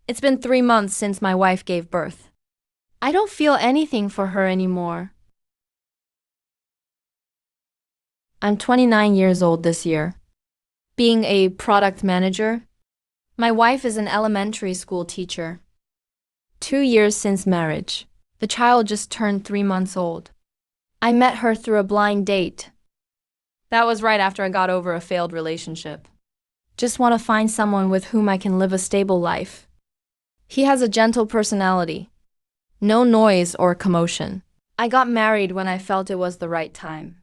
It's been 3 months since my wife gave birth. I don't feel anything for her anymore. I'm 29 years old this year. Being a product manager, my wife is an elementary school teacher. 2 years since marriage. The child just turned 3 months old. I met her through a blind date. That was right after I got over a failed relationship. Just want to find someone with whom I can live a stable life. He has a gentle personality. No noise or commotion. I got married when I felt it was the right time.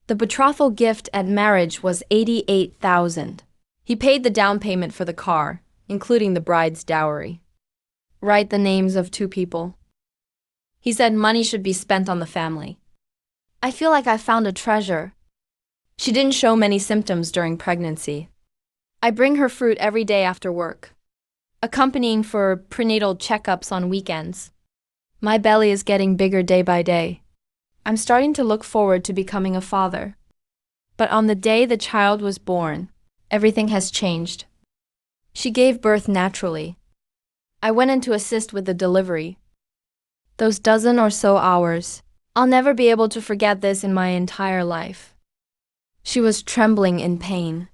The betrothal gift at marriage was $88,000. He paid the down payment for the car, including the bride's dowry. Write the names of 2 people. He said money should be spent on the family. I feel like I found a treasure. She didn't show many symptoms during pregnancy. I bring her fruit every day after work, accompanying for prenatal checkups on weekends. My belly is getting bigger day by day. I'm starting to look forward to becoming a father. But on the day the child was born, everything has changed. She gave birth naturally. I went in to assist with the delivery. Those dozen or so hours, I'll never be able to forget this in my entire life. She was trembling in pain,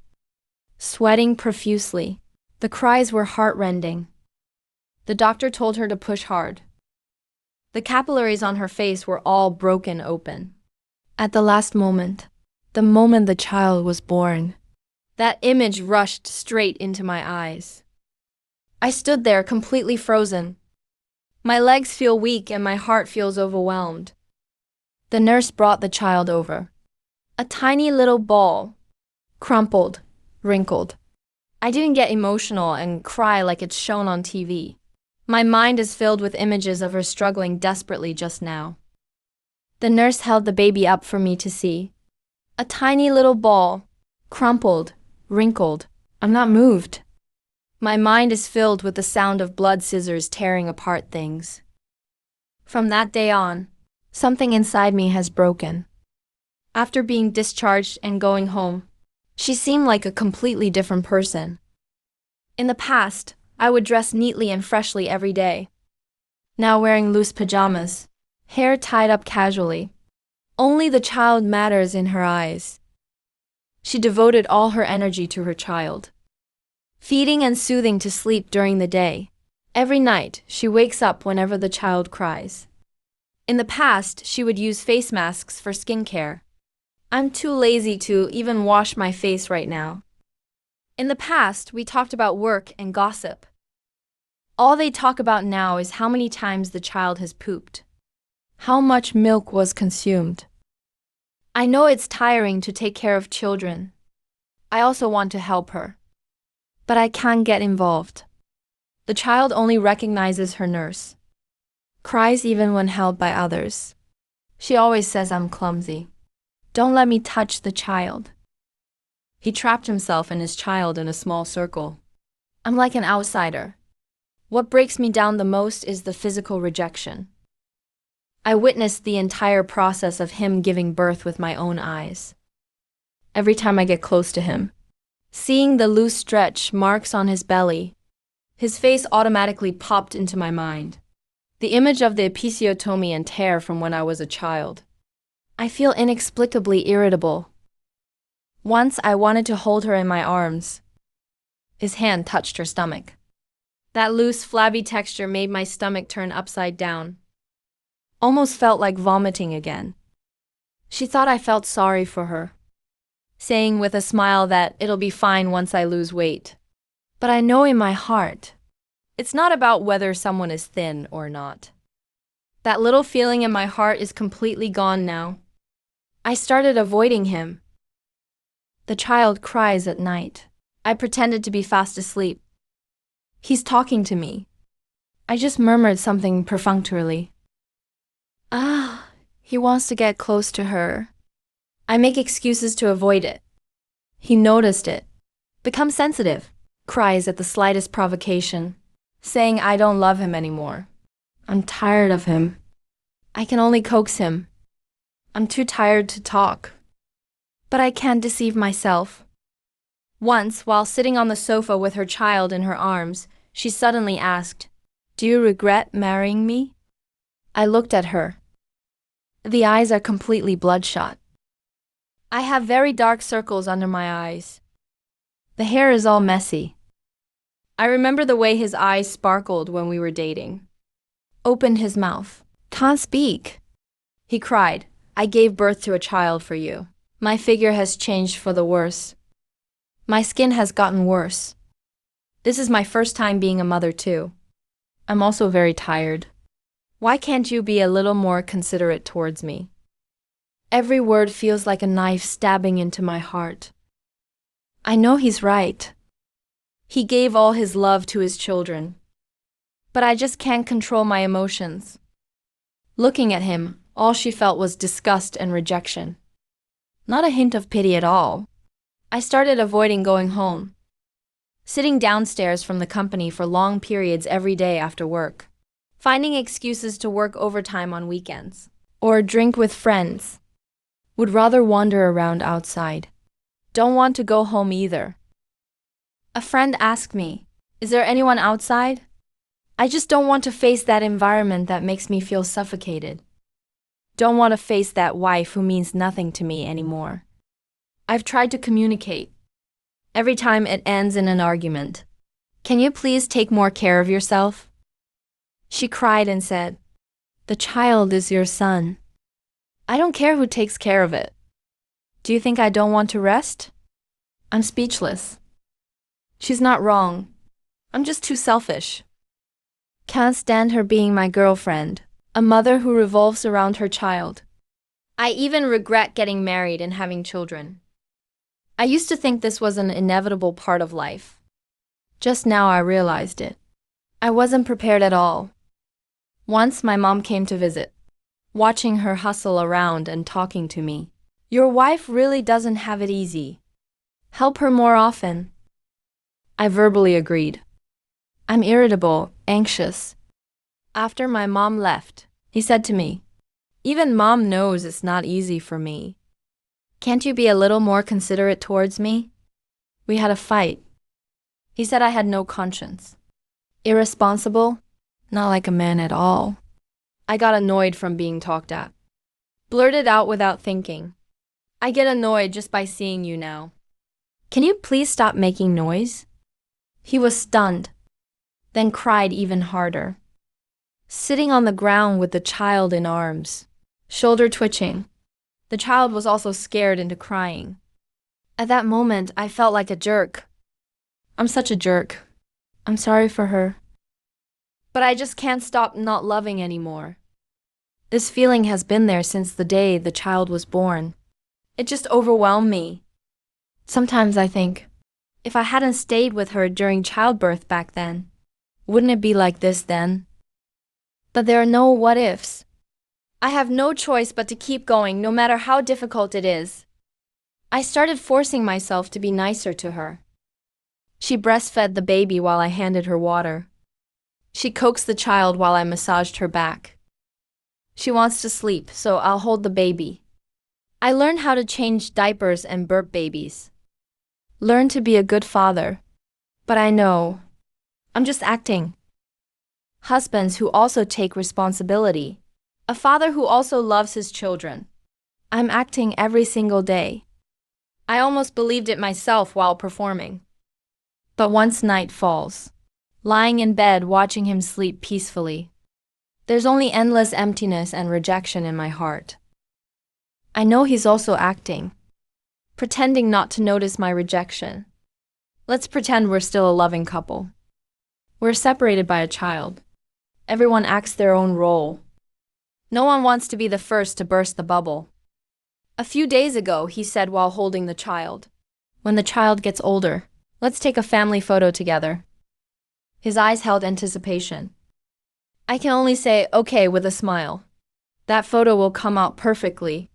sweating profusely. The cries were heart-rending. The doctor told her to push hard. The capillaries on her face were all broken open. At the last moment, the moment the child was born, that image rushed straight into my eyes. I stood there completely frozen. My legs feel weak and my heart feels overwhelmed. The nurse brought the child over. A tiny little ball, crumpled, wrinkled. I didn't get emotional and cry like it's shown on TV. My mind is filled with images of her struggling desperately just now. The nurse held the baby up for me to see. A tiny little ball, crumpled, wrinkled. I'm not moved. My mind is filled with the sound of blood scissors tearing apart things. From that day on, something inside me has broken. After being discharged and going home, she seemed like a completely different person. In the past, I would dress neatly and freshly every day. Now wearing loose pajamas, hair tied up casually. Only the child matters in her eyes. She devoted all her energy to her child, feeding and soothing to sleep during the day. Every night, she wakes up whenever the child cries. In the past, she would use face masks for skincare. I'm too lazy to even wash my face right now. In the past, we talked about work and gossip. All they talk about now is how many times the child has pooped, how much milk was consumed. I know it's tiring to take care of children. I also want to help her. But I can't get involved. The child only recognizes her nurse, cries even when held by others. She always says I'm clumsy. Don't let me touch the child. He trapped himself and his child in a small circle. I'm like an outsider. What breaks me down the most is the physical rejection. I witnessed the entire process of him giving birth with my own eyes. Every time I get close to him, seeing the loose stretch marks on his belly, his face automatically popped into my mind. The image of the episiotomy and tear from when I was a child. I feel inexplicably irritable. Once I wanted to hold her in my arms. His hand touched her stomach. That loose, flabby texture made my stomach turn upside down. Almost felt like vomiting again. She thought I felt sorry for her, saying with a smile that it'll be fine once I lose weight. But I know in my heart, it's not about whether someone is thin or not. That little feeling in my heart is completely gone now. I started avoiding him. The child cries at night. I pretended to be fast asleep. He's talking to me. I just murmured something perfunctorily. He wants to get close to her. I make excuses to avoid it. He noticed it. Become sensitive. Cries at the slightest provocation, saying I don't love him anymore. I'm tired of him. I can only coax him. I'm too tired to talk. But I can't deceive myself. Once, while sitting on the sofa with her child in her arms, She suddenly asked, "Do you regret marrying me?" I looked at her. The eyes are completely bloodshot. I have very dark circles under my eyes. The hair is all messy. I remember the way his eyes sparkled when we were dating. Opened his mouth. "Can't speak," he cried. "I gave birth to a child for you. My figure has changed for the worse. My skin has gotten worse. This is my first time being a mother too. I'm also very tired. Why can't you be a little more considerate towards me?" Every word feels like a knife stabbing into my heart. I know he's right. He gave all his love to his children. But I just can't control my emotions. Looking at him, all she felt was disgust and rejection. Not a hint of pity at all. I started avoiding going home. Sitting downstairs from the company for long periods every day after work. Finding excuses to work overtime on weekends. Or drink with friends. Would rather wander around outside. Don't want to go home either. A friend asked me, "Is there anyone outside?" I just don't want to face that environment that makes me feel suffocated. Don't want to face that wife who means nothing to me anymore. I've tried to communicate. Every time it ends in an argument. "Can you please take more care of yourself?" She cried and said, "The child is your son. I don't care who takes care of it. Do you think I don't want to rest?" I'm speechless. She's not wrong. I'm just too selfish. Can't stand her being my girlfriend, a mother who revolves around her child. I even regret getting married and having children. I used to think this was an inevitable part of life. Just now I realized it. I wasn't prepared at all. Once my mom came to visit, watching her hustle around and talking to me. "Your wife really doesn't have it easy. Help her more often." I verbally agreed. I'm irritable, anxious. After my mom left, he said to me, "Even mom knows it's not easy for me. Can't you be a little more considerate towards me?" We had a fight. He said I had no conscience. Irresponsible, not like a man at all. I got annoyed from being talked at. Blurted out without thinking. "I get annoyed just by seeing you now. Can you please stop making noise?" He was stunned, then cried even harder. Sitting on the ground with the child in arms, shoulder twitching. The child was also scared into crying. At that moment, I felt like a jerk. I'm such a jerk. I'm sorry for her. But I just can't stop not loving anymore. This feeling has been there since the day the child was born. It just overwhelmed me. Sometimes I think, if I hadn't stayed with her during childbirth back then, wouldn't it be like this then? But there are no what-ifs. I have no choice but to keep going no matter how difficult it is. I started forcing myself to be nicer to her. She breastfed the baby while I handed her water. She coaxed the child while I massaged her back. She wants to sleep, so I'll hold the baby. I learned how to change diapers and burp babies. Learn to be a good father. But I know, I'm just acting. Husbands who also take responsibility. A father who also loves his children. I'm acting every single day. I almost believed it myself while performing. But once night falls, lying in bed watching him sleep peacefully, there's only endless emptiness and rejection in my heart. I know he's also acting, pretending not to notice my rejection. Let's pretend we're still a loving couple. We're separated by a child. Everyone acts their own role. No one wants to be the first to burst the bubble. A few days ago, he said while holding the child, "When the child gets older, let's take a family photo together." His eyes held anticipation. I can only say, "Okay," with a smile. That photo will come out perfectly.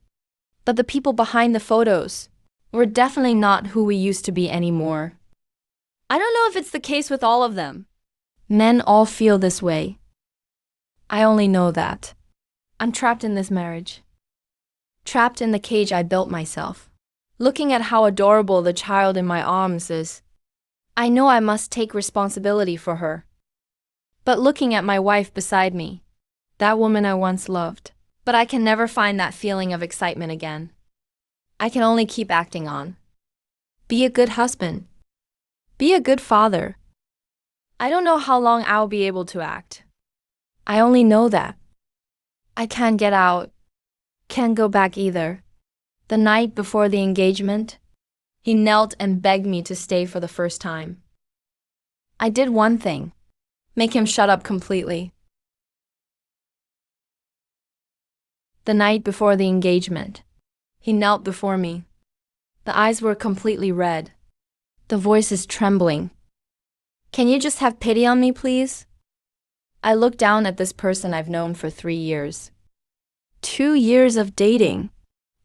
But the people behind the photos, we're definitely not who we used to be anymore. I don't know if it's the case with all of them. Men all feel this way. I only know that. I'm trapped in this marriage. Trapped in the cage I built myself. Looking at how adorable the child in my arms is, I know I must take responsibility for her. but looking at my wife beside me, that woman I once loved. But I can never find that feeling of excitement again. I can only keep acting on. Be a good husband. Be a good father. I don't know how long I'll be able to act. I only know that I can't get out, can't go back either. The night before the engagement, he knelt and begged me to stay for the first time. I did one thing: make him shut up completely. The night before the engagement, he knelt before me. The eyes were completely red. The voice is trembling. Can you just have pity on me, please? I looked down at this person I've known for 3 years. 2 years of dating.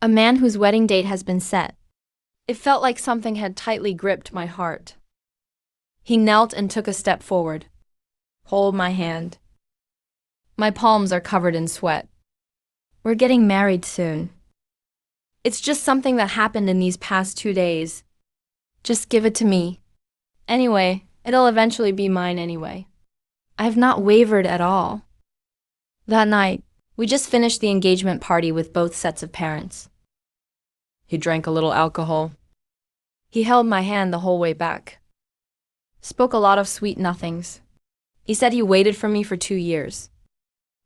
A man whose wedding date has been set. It felt like something had tightly gripped my heart. He knelt and took a step forward. Hold my hand. My palms are covered in sweat. We're getting married soon. It's just something that happened in these past 2 days. Just give it to me. Anyway, it'll eventually be mine anyway. I have not wavered at all. That night, we just finished the engagement party with both sets of parents. He drank a little alcohol. He held my hand the whole way back. Spoke a lot of sweet nothings. He said he waited for me for 2 years.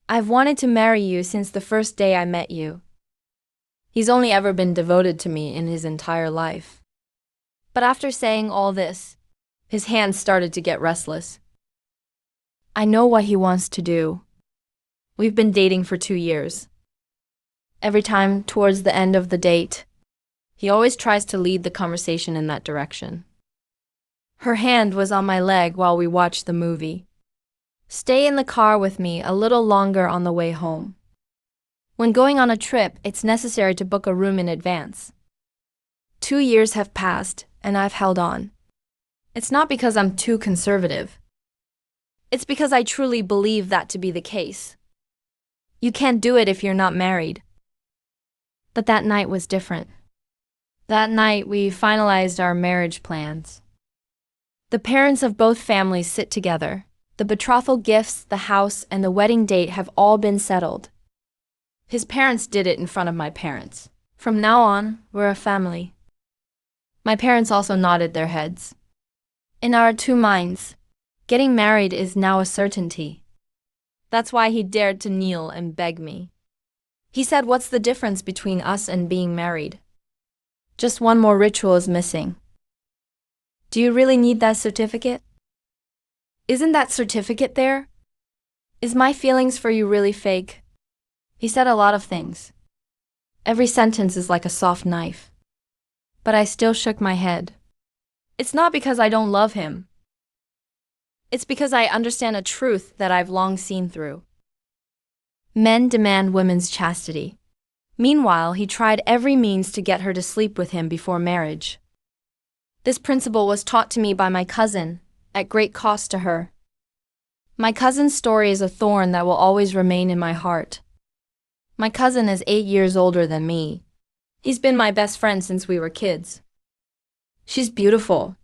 I've wanted to marry you since the first day I met you. He's only ever been devoted to me in his entire life. But after saying all this, his hands started to get restless. I know what he wants to do. We've been dating for 2 years. Every time towards the end of the date, he always tries to lead the conversation in that direction. Her hand was on my leg while we watched the movie. Stay in the car with me a little longer on the way home. When going on a trip, it's necessary to book a room in advance. 2 years have passed, and I've held on. It's not because I'm too conservative. It's because I truly believe that to be the case. You can't do it if you're not married. But that night was different. That night, we finalized our marriage plans. The parents of both families sit together. The betrothal gifts, the house, and the wedding date have all been settled. His parents did it in front of my parents. From now on, we're a family. My parents also nodded their heads. In our 2 minds, getting married is now a certainty. That's why he dared to kneel and beg me. He said, what's the difference between us and being married? Just one more ritual is missing. Do you really need that certificate? Isn't that certificate there? Is my feelings for you really fake? He said a lot of things. Every sentence is like a soft knife. But I still shook my head. It's not because I don't love him. It's because I understand a truth that I've long seen through. Men demand women's chastity. Meanwhile, he tried every means to get her to sleep with him before marriage. This principle was taught to me by my cousin, at great cost to her. My cousin's story is a thorn that will always remain in my heart. My cousin is 8 years older than me. He's been my best friend since we were kids. She's beautiful.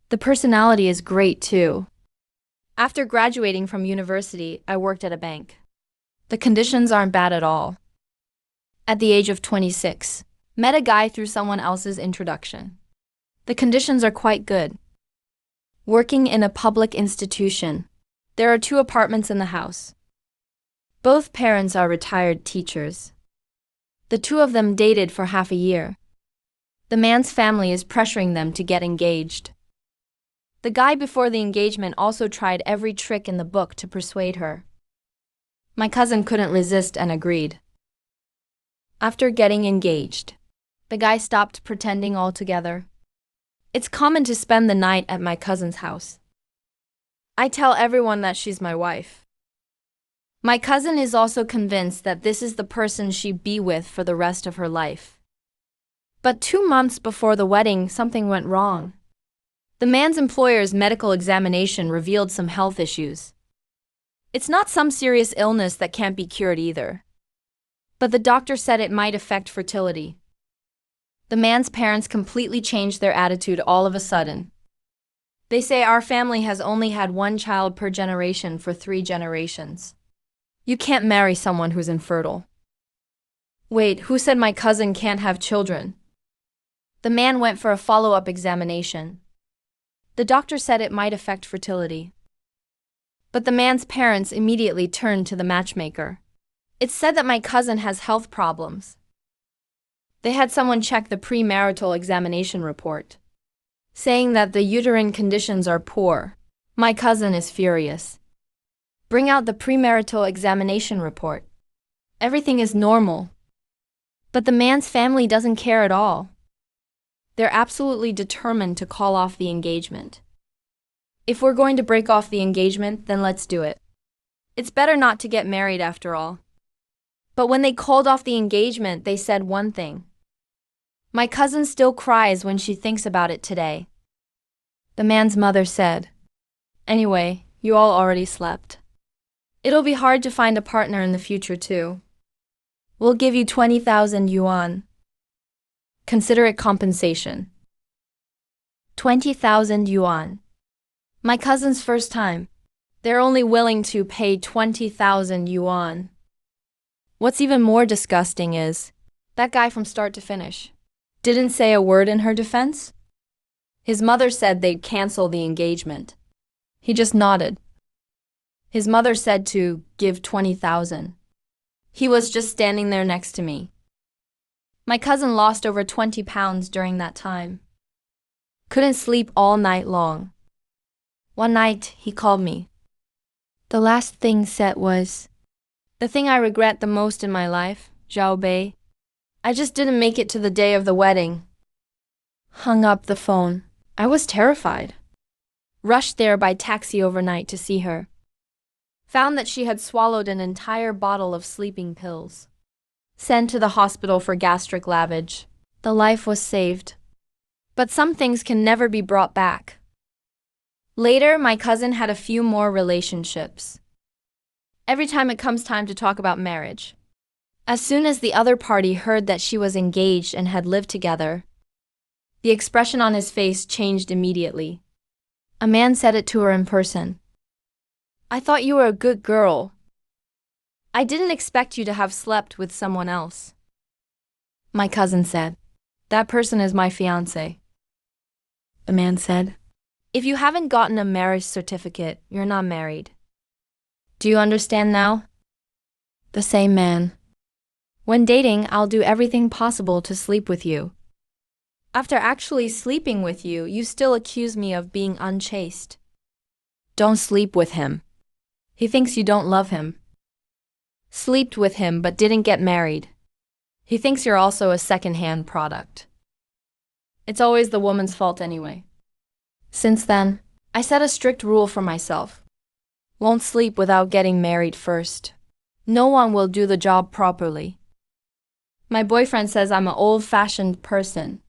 The personality is great too. After graduating from university, I worked at a bank. The conditions aren't bad at all. At the age of 26, met a guy through someone else's introduction. The conditions are quite good. Working in a public institution. There are 2 apartments in the house. Both parents are retired teachers. The 2 of them dated for half a year. The man's family is pressuring them to get engaged. The guy before the engagement also tried every trick in the book to persuade her. My cousin couldn't resist and agreed. After getting engaged, the guy stopped pretending altogether. It's common to spend the night at my cousin's house. I tell everyone that she's my wife. My cousin is also convinced that this is the person she'd be with for the rest of her life. But 2 months before the wedding, something went wrong. The man's employer's medical examination revealed some health issues. It's not some serious illness that can't be cured either. But the doctor said it might affect fertility. The man's parents completely changed their attitude all of a sudden. They say our family has only had one child per generation for 3 generations. You can't marry someone who's infertile. Wait, who said my cousin can't have children? The man went for a follow-up examination. The doctor said it might affect fertility. But the man's parents immediately turned to the matchmaker. It said that my cousin has health problems. They had someone check the premarital examination report, saying that the uterine conditions are poor. My cousin is furious. Bring out the premarital examination report. Everything is normal. But the man's family doesn't care at all. They're absolutely determined to call off the engagement. If we're going to break off the engagement, then let's do it. It's better not to get married after all. But when they called off the engagement, they said one thing. My cousin still cries when she thinks about it today. The man's mother said, "Anyway, you all already slept. It'll be hard to find a partner in the future too. We'll give you 20,000 yuan. Consider it compensation." 20,000 yuan. My cousin's first time. They're only willing to pay 20,000 yuan. What's even more disgusting is, that guy from start to finish didn't say a word in her defense. His mother said they'd cancel the engagement. He just nodded. His mother said to give 20,000. He was just standing there next to me. My cousin lost over 20 pounds during that time. Couldn't sleep all night long. One night, he called me. The last thing said was, "The thing I regret the most in my life, Zhao Bei, I just didn't make it to the day of the wedding." Hung up the phone. I was terrified. Rushed there by taxi overnight to see her. Found that she had swallowed an entire bottle of sleeping pills. Sent to the hospital for gastric lavage. The life was saved. But some things can never be brought back. Later, my cousin had a few more relationships. Every time it comes time to talk about marriage, as soon as the other party heard that she was engaged and had lived together, the expression on his face changed immediately. A man said it to her in person. "I thought you were a good girl. I didn't expect you to have slept with someone else." My cousin said, "That person is my fiancé." The man said, "If you haven't gotten a marriage certificate, you're not married. Do you understand now?" The same man. "When dating, I'll do everything possible to sleep with you. After actually sleeping with you, you still accuse me of being unchaste. Don't sleep with him. He thinks you don't love him. Slept with him but didn't get married. He thinks you're also a second-hand product. It's always the woman's fault anyway." Since then, I set a strict rule for myself. Won't sleep without getting married first. No one will do the job properly. My boyfriend says I'm an old-fashioned person.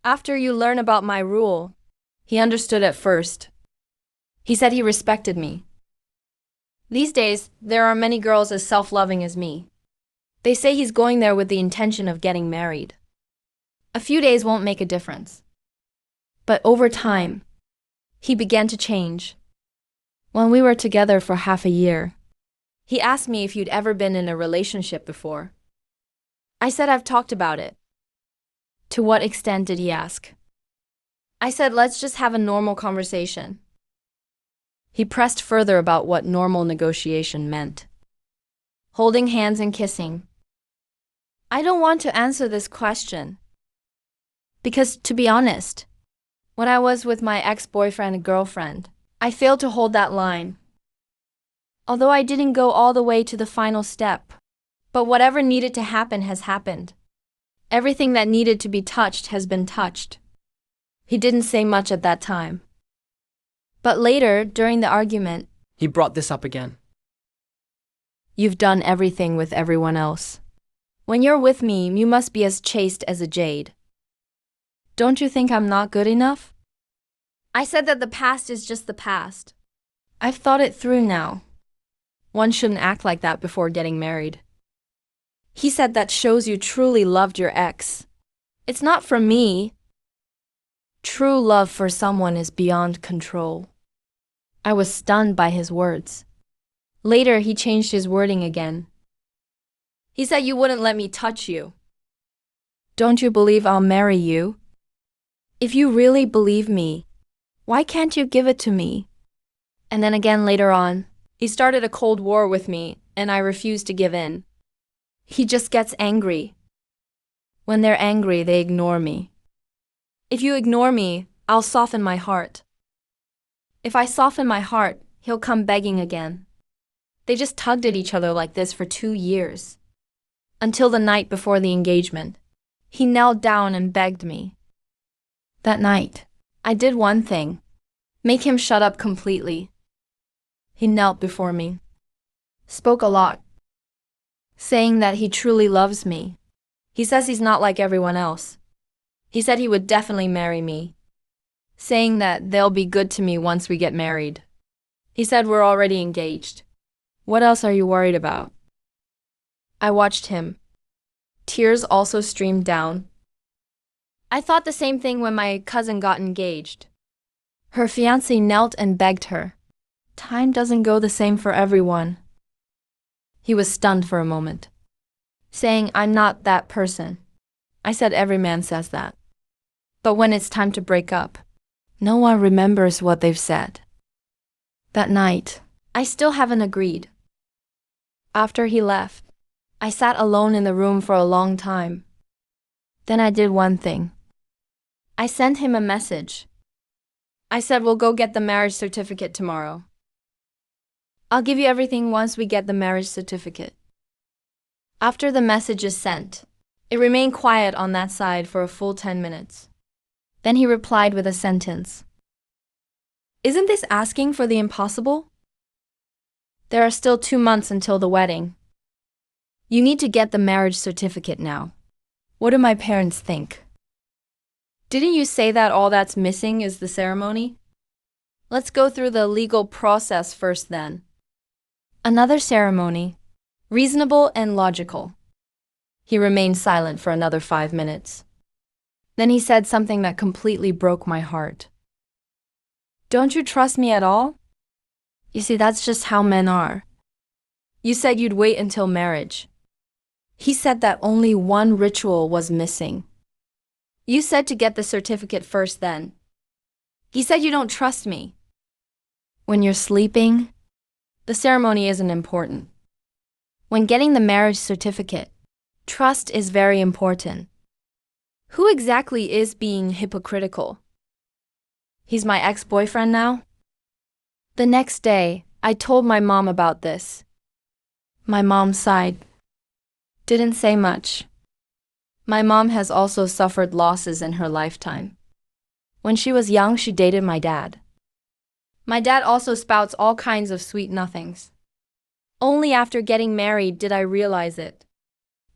After you learn about my rule, he understood at first. He said he respected me. These days, there are many girls as self-loving as me. They say he's going there with the intention of getting married. A few days won't make a difference. But over time, he began to change. When we were together for half a year, he asked me if you'd ever been in a relationship before. I said I've talked about it. To what extent did he ask? I said let's just have a normal conversation. He pressed further about what normal negotiation meant. Holding hands and kissing. I don't want to answer this question. Because, to be honest, when I was with my ex-boyfriend and girlfriend, I failed to hold that line. Although I didn't go all the way to the final step, but whatever needed to happen has happened. Everything that needed to be touched has been touched. He didn't say much at that time. But later, during the argument, he brought this up again. You've done everything with everyone else. When you're with me, you must be as chaste as a jade. Don't you think I'm not good enough? I said that the past is just the past. I've thought it through now. One shouldn't act like that before getting married. He said that shows you truly loved your ex. It's not from me. True love for someone is beyond control. I was stunned by his words. Later, he changed his wording again. He said you wouldn't let me touch you. Don't you believe I'll marry you? If you really believe me, why can't you give it to me? And then again later on, he started a cold war with me, and I refused to give in. He just gets angry. When they're angry, they ignore me. If you ignore me, I'll soften my heart. If I soften my heart, he'll come begging again. They just tugged at each other like this for 2 years. Until the night before the engagement, he knelt down and begged me. That night, I did one thing: make him shut up completely. He knelt before me, spoke a lot, saying that he truly loves me. He says he's not like everyone else. He said he would definitely marry me, saying that they'll be good to me once we get married. He said we're already engaged. What else are you worried about? I watched him. Tears also streamed down. I thought the same thing when my cousin got engaged. Her fiancé knelt and begged her. Time doesn't go the same for everyone. He was stunned for a moment, saying, I'm not that person. I said every man says that. But when it's time to break up, no one remembers what they've said. That night, I still haven't agreed. After he left, I sat alone in the room for a long time. Then I did one thing. I sent him a message. I said we'll go get the marriage certificate tomorrow. I'll give you everything once we get the marriage certificate. After the message is sent, it remained quiet on that side for a full 10 minutes. Then he replied with a sentence. Isn't this asking for the impossible? There are still 2 months until the wedding. You need to get the marriage certificate now. What do my parents think? Didn't you say that all that's missing is the ceremony? Let's go through the legal process first then. Another ceremony, reasonable and logical. He remained silent for another 5 minutes. Then he said something that completely broke my heart. Don't you trust me at all? You see, that's just how men are. You said you'd wait until marriage. He said that only one ritual was missing. You said to get the certificate first then. He said you don't trust me. When you're sleeping, the ceremony isn't important. When getting the marriage certificate, trust is very important. Who exactly is being hypocritical? He's my ex-boyfriend now? The next day, I told my mom about this. My mom sighed. Didn't say much. My mom has also suffered losses in her lifetime. When she was young, she dated my dad. My dad also spouts all kinds of sweet nothings. Only after getting married did I realize it.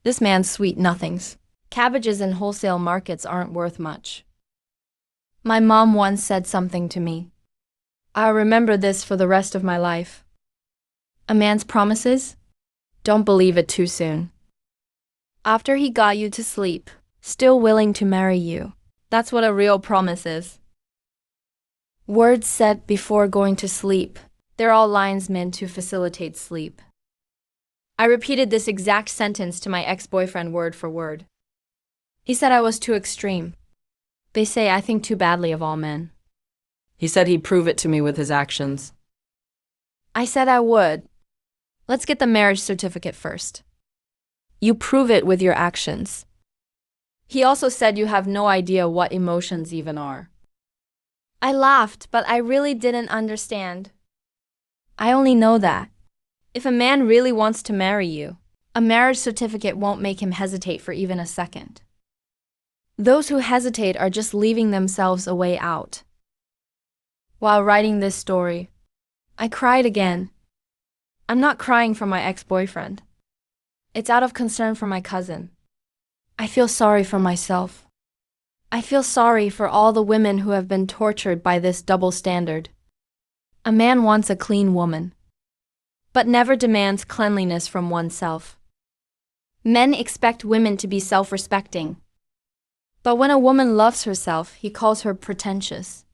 This man's sweet nothings. Cabbages in wholesale markets aren't worth much. My mom once said something to me. I'll remember this for the rest of my life. A man's promises? Don't believe it too soon. After he got you to sleep, still willing to marry you. That's what a real promise is. Words said before going to sleep, they're all lines meant to facilitate sleep. I repeated this exact sentence to my ex-boyfriend word for word. He said I was too extreme. They say I think too badly of all men. He said he'd prove it to me with his actions. I said I would. Let's get the marriage certificate first. You prove it with your actions. He also said you have no idea what emotions even are. I laughed, but I really didn't understand. I only know that if a man really wants to marry you, a marriage certificate won't make him hesitate for even a second. Those who hesitate are just leaving themselves a way out. While writing this story, I cried again. I'm not crying for my ex-boyfriend. It's out of concern for my cousin. I feel sorry for myself. I feel sorry for all the women who have been tortured by this double standard. A man wants a clean woman, but never demands cleanliness from oneself. Men expect women to be self-respecting. But when a woman loves herself, he calls her pretentious.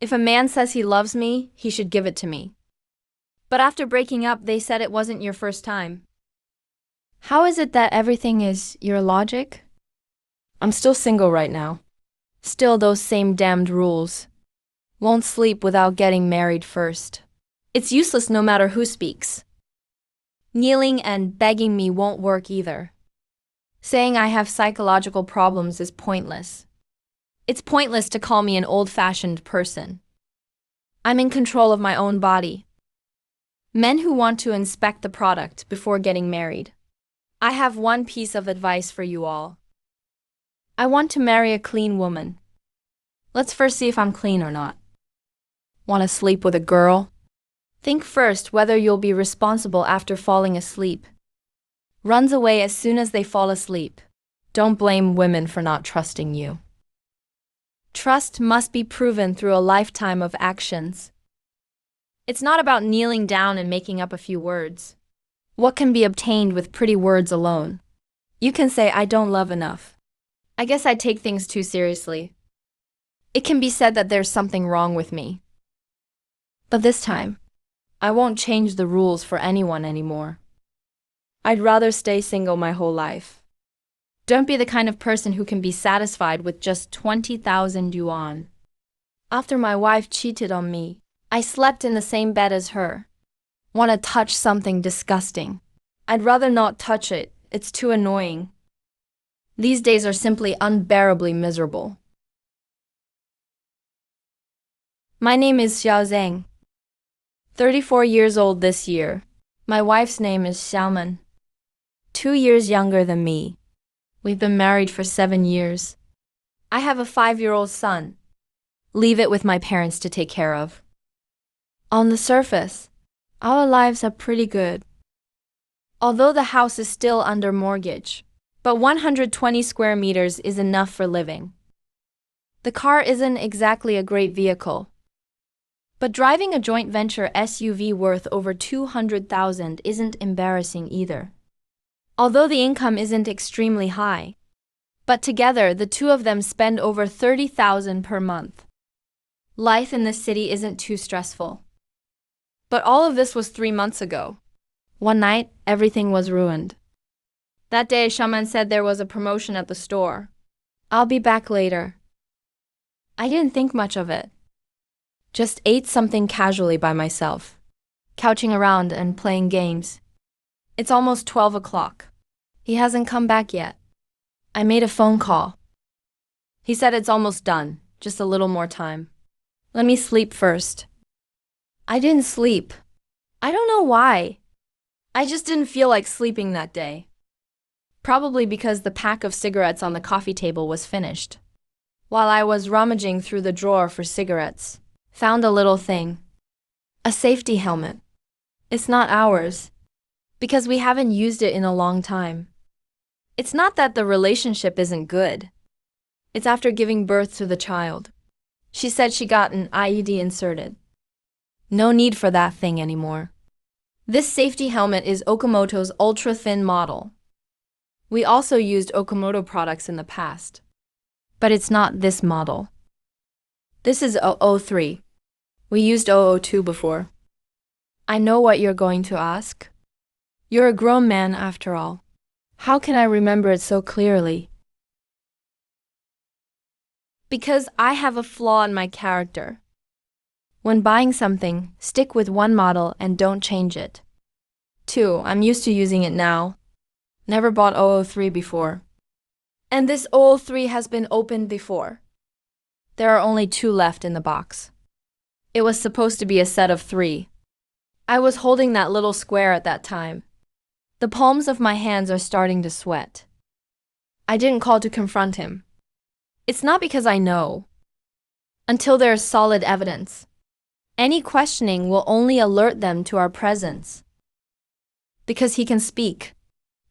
If a man says he loves me, he should give it to me. But after breaking up, they said it wasn't your first time. How is it that everything is your logic? I'm still single right now. Still those same damned rules. Won't sleep without getting married first. It's useless no matter who speaks. Kneeling and begging me won't work either. Saying I have psychological problems is pointless. It's pointless to call me an old-fashioned person. I'm in control of my own body. Men who want to inspect the product before getting married. I have one piece of advice for you all. I want to marry a clean woman. Let's first see if I'm clean or not. Want to sleep with a girl? Think first whether you'll be responsible after falling asleep. Runs away as soon as they fall asleep. Don't blame women for not trusting you. Trust must be proven through a lifetime of actions. It's not about kneeling down and making up a few words. What can be obtained with pretty words alone? You can say, I don't love enough. I guess I take things too seriously. It can be said that there's something wrong with me. But this time, I won't change the rules for anyone anymore. I'd rather stay single my whole life. Don't be the kind of person who can be satisfied with just 20,000 yuan. After my wife cheated on me, I slept in the same bed as her. Want to touch something disgusting. I'd rather not touch it, it's too annoying. These days are simply unbearably miserable. My name is 𝓔𝓶𝓹𝓽𝓭. 34 years old this year. My wife's name is 𝓔𝓶𝓹𝓽𝓭. 2 years younger than me. We've been married for 7 years. I have a 5-year-old son. Leave it with my parents to take care of. On the surface, our lives are pretty good. Although the house is still under mortgage, but 120 square meters is enough for living. The car isn't exactly a great vehicle. But driving a joint venture SUV worth over 200,000 isn't embarrassing either. Although the income isn't extremely high. But together, the two of them spend over 30,000 per month. Life in the city isn't too stressful. But all of this was 3 months ago. One night, everything was ruined. That day, 𝓔𝓵 said there was a promotion at the store. I'll be back later. I didn't think much of it. Just ate something casually by myself, couching around and playing games. It's almost 12 o'clock. He hasn't come back yet. I made a phone call. He said it's almost done, just a little more time. Let me sleep first. I didn't sleep. I don't know why. I just didn't feel like sleeping that day. Probably because the pack of cigarettes on the coffee table was finished. While I was rummaging through the drawer for cigarettes, found a little thing. A safety helmet. It's not ours, because we haven't used it in a long time. It's not that the relationship isn't good. It's after giving birth to the child. She said she got an IUD inserted. No need for that thing anymore. This safety helmet is Okamoto's ultra-thin model. We also used Okamoto products in the past. But it's not this model. This is 003. We used 002 before. I know what you're going to ask. You're a grown man after all. How can I remember it so clearly? Because I have a flaw in my character. When buying something, stick with one model and don't change it. 2. I'm used to using it now. Never bought 003 before. And this 003 has been opened before. There are only 2 left in the box. It was supposed to be a set of 3. I was holding that little square at that time. The palms of my hands are starting to sweat. I didn't call to confront him. It's not because I know. Until there is solid evidence. Any questioning will only alert them to our presence. Because he can speak.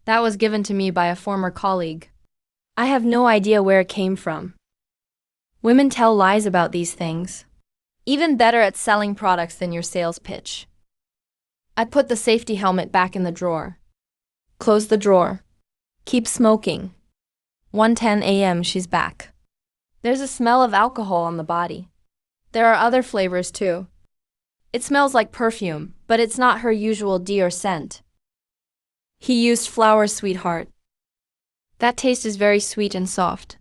That was given to me by a former colleague. I have no idea where it came from. Women tell lies about these things. Even better at selling products than your sales pitch. I put the safety helmet back in the drawer. Close the drawer. Keep smoking. 1:10 a.m. She's back. There's a smell of alcohol on the body. There are other flavors too. It smells like perfume, but it's not her usual Dior scent. He used flower sweetheart. That taste is very sweet and soft.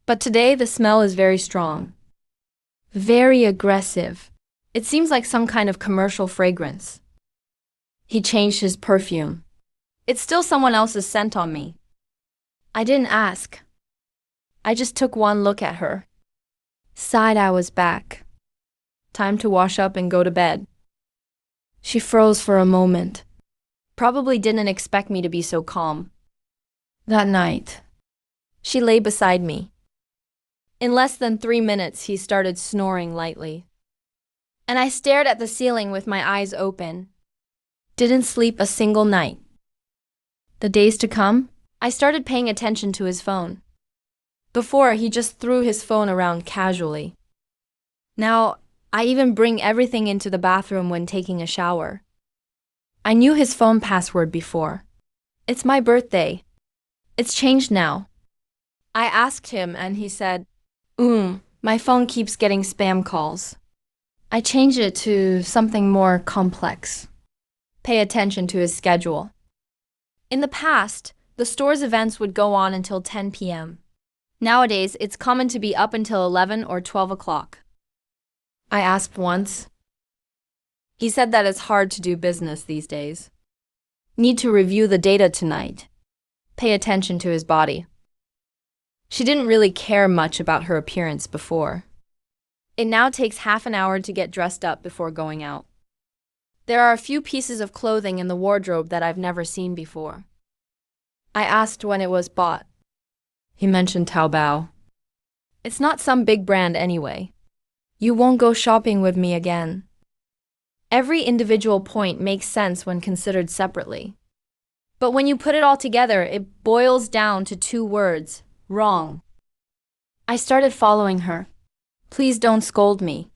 But today the smell is very strong. Very aggressive. It seems like some kind of commercial fragrance. He changed his perfume. It's still someone else's scent on me. I didn't ask. I just took one look at her. Sighed I was back. Time to wash up and go to bed. She froze for a moment. Probably didn't expect me to be so calm. That night, she lay beside me. In less than 3 minutes, he started snoring lightly. And I stared at the ceiling with my eyes open. Didn't sleep a single night. The days to come, I started paying attention to his phone. Before, he just threw his phone around casually. Now, I even bring everything into the bathroom when taking a shower. I knew his phone password before. It's my birthday. It's changed now. I asked him and he said, my phone keeps getting spam calls. I changed it to something more complex. Pay attention to his schedule. In the past, the store's events would go on until 10 p.m. Nowadays, it's common to be up until 11 or 12 o'clock. I asked once. He said that it's hard to do business these days. Need to review the data tonight. Pay attention to his body. She didn't really care much about her appearance before. It now takes half an hour to get dressed up before going out. There are a few pieces of clothing in the wardrobe that I've never seen before. I asked when it was bought. He mentioned Taobao. It's not some big brand anyway. You won't go shopping with me again. Every individual point makes sense when considered separately. But when you put it all together, it boils down to 2 words: wrong. I started following her. Please don't scold me.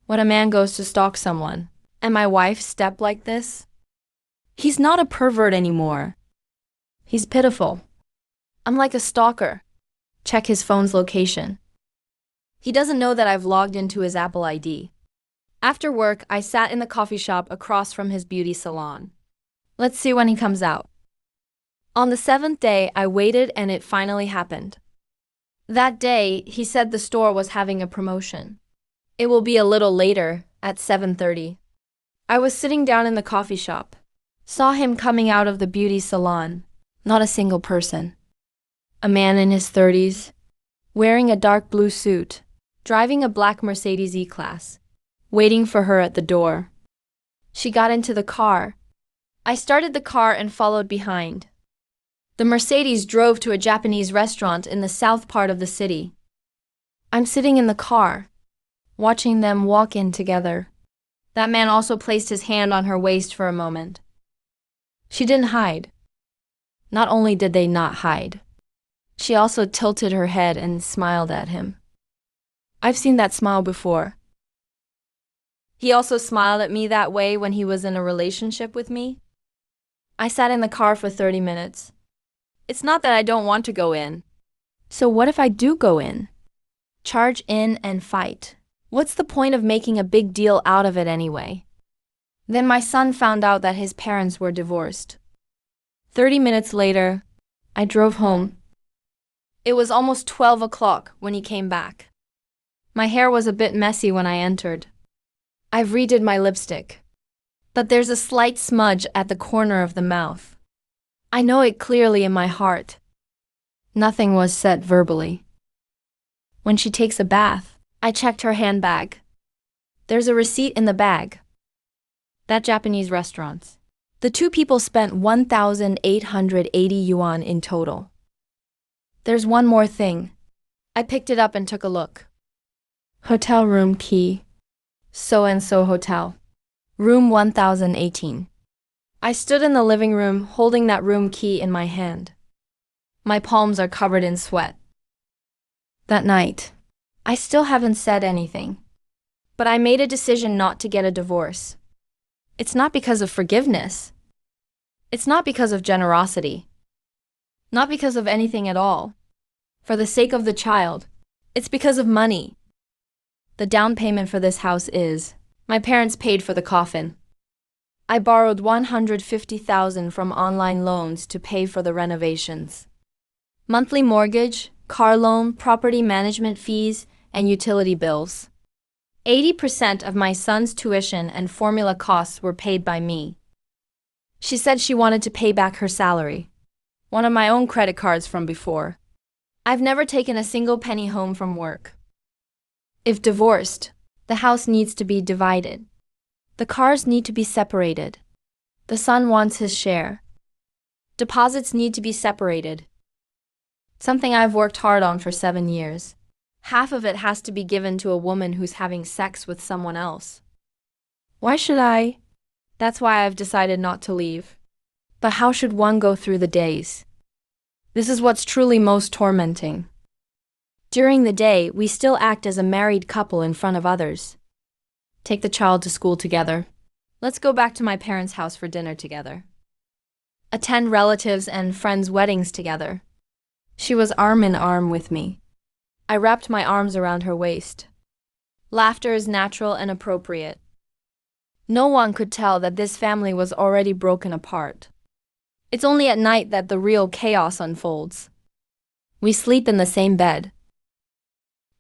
When a man goes to stalk someone, and my wife step like this, he's not a pervert anymore. He's pitiful. I'm like a stalker. Check his phone's location. He doesn't know that I've logged into his Apple ID. After work, I sat in the coffee shop across from his beauty salon. Let's see when he comes out. On the 7th day, I waited and it finally happened. That day, he said the store was having a promotion. It will be a little later, at 7:30. I was sitting down in the coffee shop. Saw him coming out of the beauty salon. Not a single person. A man in his 30s, wearing a dark blue suit, driving a black Mercedes E-Class, waiting for her at the door. She got into the car. I started the car and followed behind. The Mercedes drove to a Japanese restaurant in the south part of the city. I'm sitting in the car, watching them walk in together. That man also placed his hand on her waist for a moment. She didn't hide. Not only did they not hide, she also tilted her head and smiled at him. I've seen that smile before. He also smiled at me that way when he was in a relationship with me. I sat in the car for 30 minutes. It's not that I don't want to go in. So what if I do go in? Charge in and fight. What's the point of making a big deal out of it anyway? Then my son found out that his parents were divorced. 30 minutes later, I drove home. It was almost 12 o'clock when he came back. My hair was a bit messy when I entered. I've redid my lipstick, but there's a slight smudge at the corner of the mouth. I know it clearly in my heart. Nothing was said verbally. When she takes a bath, I checked her handbag. There's a receipt in the bag. That Japanese restaurant. The 2 people spent 1,880 yuan in total. There's one more thing. I picked it up and took a look. Hotel room key. So-and-so hotel. Room 1018. I stood in the living room holding that room key in my hand. My palms are covered in sweat. That night, I still haven't said anything. But I made a decision not to get a divorce. It's not because of forgiveness. It's not because of generosity. Not because of anything at all. For the sake of the child. It's because of money. The down payment for this house is, my parents paid for the coffin. I borrowed $150,000 from online loans to pay for the renovations. Monthly mortgage, car loan, property management fees, and utility bills. 80% of my son's tuition and formula costs were paid by me. She said she wanted to pay back her salary. One of my own credit cards from before. I've never taken a single penny home from work. If divorced, the house needs to be divided. The cars need to be separated. The son wants his share. Deposits need to be separated. Something I've worked hard on for 7 years. Half of it has to be given to a woman who's having sex with someone else. Why should I? That's why I've decided not to leave. But how should one go through the days? This is what's truly most tormenting. During the day, we still act as a married couple in front of others. Take the child to school together. Let's go back to my parents' house for dinner together. Attend relatives and friends' weddings together. She was arm in arm with me. I wrapped my arms around her waist. Laughter is natural and appropriate. No one could tell that this family was already broken apart. It's only at night that the real chaos unfolds. We sleep in the same bed.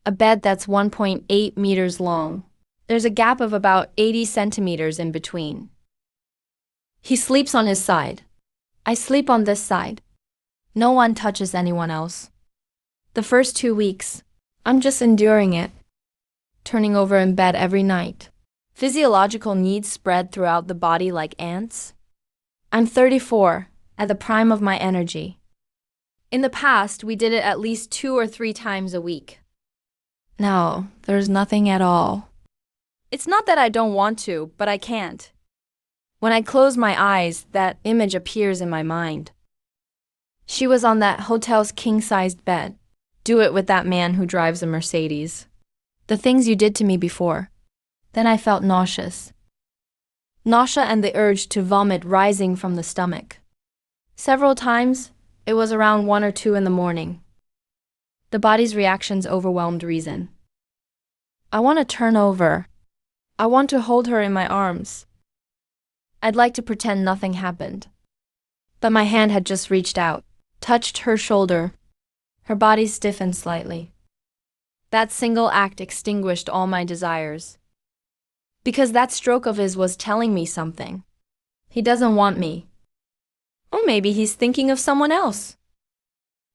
A bed that's 1.8 meters long. There's a gap of about 80 centimeters in between. He sleeps on his side. I sleep on this side. No one touches anyone else. The first 2 weeks, I'm just enduring it. Turning over in bed every night. Physiological needs spread throughout the body like ants. I'm 34, at the prime of my energy. In the past, we did it at least 2 or 3 times a week. Now, there's nothing at all. It's not that I don't want to, but I can't. When I close my eyes, that image appears in my mind. She was on that hotel's king-sized bed. Do it with that man who drives a Mercedes. The things you did to me before. Then I felt nauseous. Nausea and the urge to vomit rising from the stomach. Several times, it was around 1 or 2 in the morning. The body's reactions overwhelmed reason. I want to turn over. I want to hold her in my arms. I'd like to pretend nothing happened. But my hand had just reached out, touched her shoulder. Her body stiffened slightly. That single act extinguished all my desires. Because that stroke of his was telling me something. He doesn't want me. Or maybe he's thinking of someone else.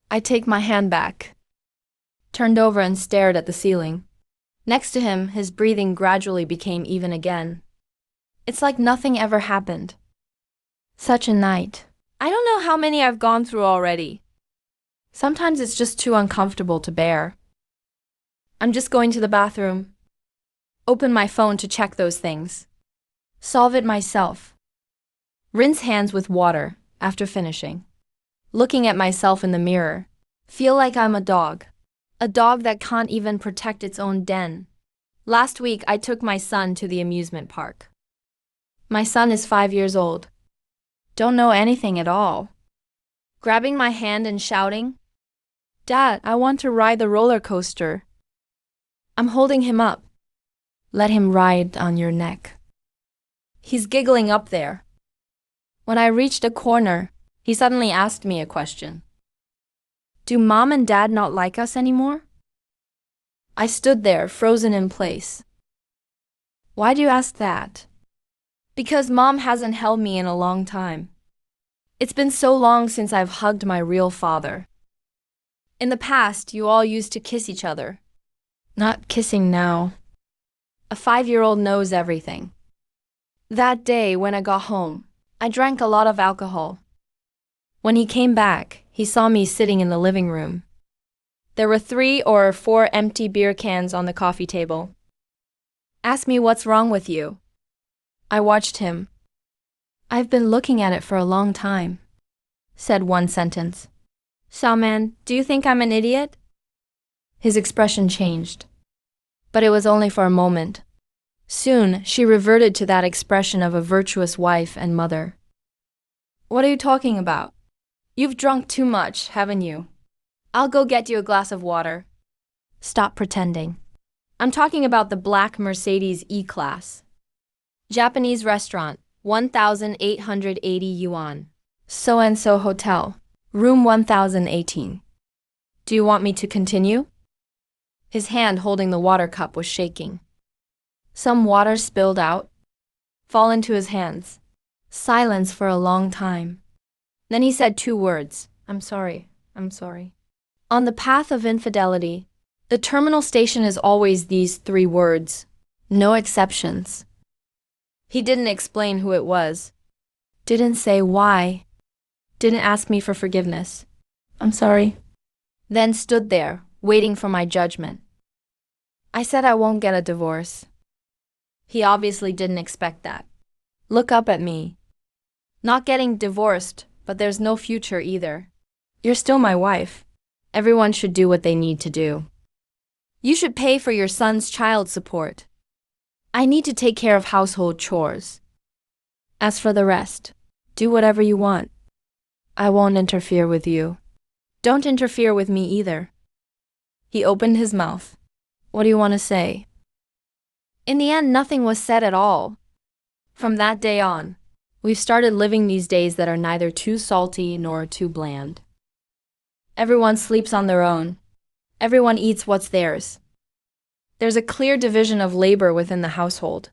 I take my hand back. Turned over and stared at the ceiling. Next to him, his breathing gradually became even again. It's like nothing ever happened. Such a night. I don't know how many I've gone through already. Sometimes it's just too uncomfortable to bear. I'm just going to the bathroom. Open my phone to check those things. Solve it myself. Rinse hands with water after finishing. Looking at myself in the mirror. Feel like I'm a dog. A dog that can't even protect its own den. Last week, I took my son to the amusement park. My son is 5 years old. Don't know anything at all. Grabbing my hand and shouting, "Dad, I want to ride the roller coaster." I'm holding him up. Let him ride on your neck. He's giggling up there. When I reached a corner, he suddenly asked me a question. Do Mom and Dad not like us anymore? I stood there, frozen in place. Why do you ask that? Because Mom hasn't held me in a long time. It's been so long since I've hugged my real father. In the past, you all used to kiss each other. Not kissing now. A 5-year-old knows everything. That day when I got home, I drank a lot of alcohol. When he came back, he saw me sitting in the living room. There were 3 or 4 empty beer cans on the coffee table. Asked me what's wrong with you. I watched him. I've been looking at it for a long time, said one sentence. "Xiaoman, do you think I'm an idiot?" His expression changed. But it was only for a moment. Soon, she reverted to that expression of a virtuous wife and mother. What are you talking about? You've drunk too much, haven't you? I'll go get you a glass of water. Stop pretending. I'm talking about the black Mercedes E-Class. Japanese restaurant, 1,880 yuan. So-and-so hotel, room 1018. Do you want me to continue? His hand holding the water cup was shaking. Some water spilled out, fall into his hands. Silence for a long time. Then he said 2 words, I'm sorry. On the path of infidelity, the terminal station is always these 3 words, no exceptions. He didn't explain who it was, didn't say why, didn't ask me for forgiveness. I'm sorry. Then stood there, waiting for my judgment. I said I won't get a divorce. He obviously didn't expect that. Look up at me. Not getting divorced, but there's no future either. You're still my wife. Everyone should do what they need to do. You should pay for your son's child support. I need to take care of household chores. As for the rest, do whatever you want. I won't interfere with you. Don't interfere with me either. He opened his mouth. What do you want to say? In the end, nothing was said at all. From that day on, we've started living these days that are neither too salty nor too bland. Everyone sleeps on their own. Everyone eats what's theirs. There's a clear division of labor within the household.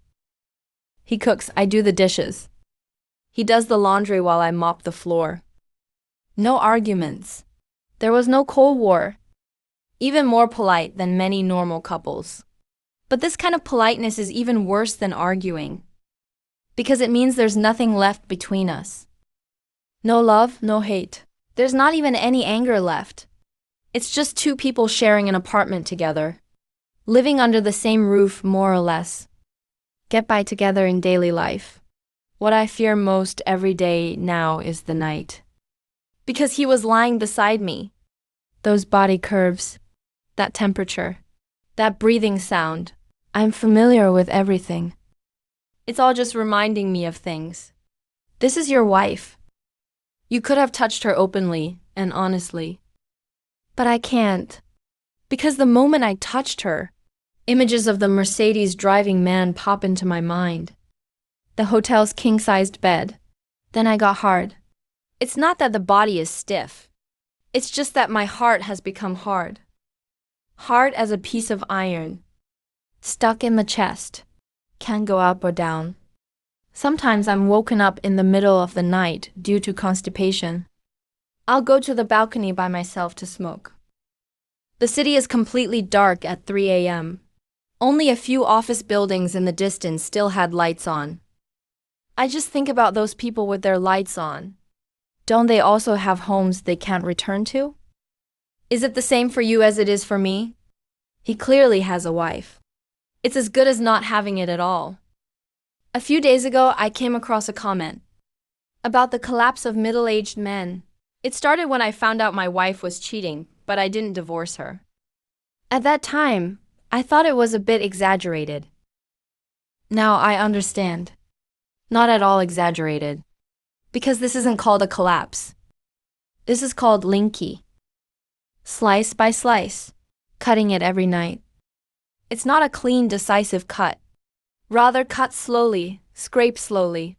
He cooks, I do the dishes. He does the laundry while I mop the floor. No arguments. There was no Cold War. Even more polite than many normal couples. But this kind of politeness is even worse than arguing, because it means there's nothing left between us. No love, no hate. There's not even any anger left. It's just 2 people sharing an apartment together, living under the same roof more or less. Get by together in daily life. What I fear most every day now is the night. Because he was lying beside me. Those body curves, that temperature, that breathing sound. I'm familiar with everything. It's all just reminding me of things. This is your wife. You could have touched her openly and honestly. But I can't. Because the moment I touched her, images of the Mercedes driving man pop into my mind. The hotel's king-sized bed. Then I got hard. It's not that the body is stiff. It's just that my heart has become hard. Hard as a piece of iron. Stuck in the chest. Can't go up or down. Sometimes I'm woken up in the middle of the night due to constipation. I'll go to the balcony by myself to smoke. The city is completely dark at 3 a.m. Only a few office buildings in the distance still had lights on. I just think about those people with their lights on. Don't they also have homes they can't return to? Is it the same for you as it is for me? He clearly has a wife. It's as good as not having it at all. A few days ago, I came across a comment about the collapse of middle-aged men. It started when I found out my wife was cheating, but I didn't divorce her. At that time, I thought it was a bit exaggerated. Now I understand. Not at all exaggerated. Because this isn't called a collapse. This is called 𝓔𝓵𝓪𝓹𝓵𝓮. Slice by slice, cutting it every night. It's not a clean, decisive cut. Rather, cut slowly, scrape slowly.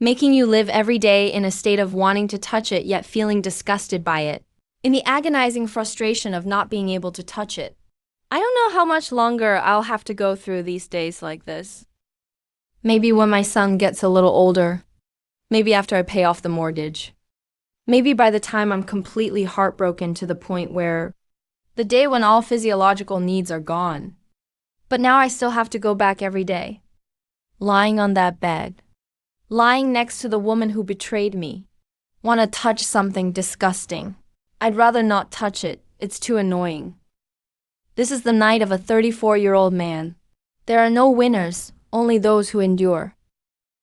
Making you live every day in a state of wanting to touch it yet feeling disgusted by it. In the agonizing frustration of not being able to touch it. I don't know how much longer I'll have to go through these days like this. Maybe when my son gets a little older. Maybe after I pay off the mortgage. Maybe by the time I'm completely heartbroken to the point where the day when all physiological needs are gone. But now I still have to go back every day. Lying on that bed. Lying next to the woman who betrayed me. Want to touch something disgusting. I'd rather not touch it. It's too annoying. This is the night of a 34-year-old man. There are no winners, only those who endure.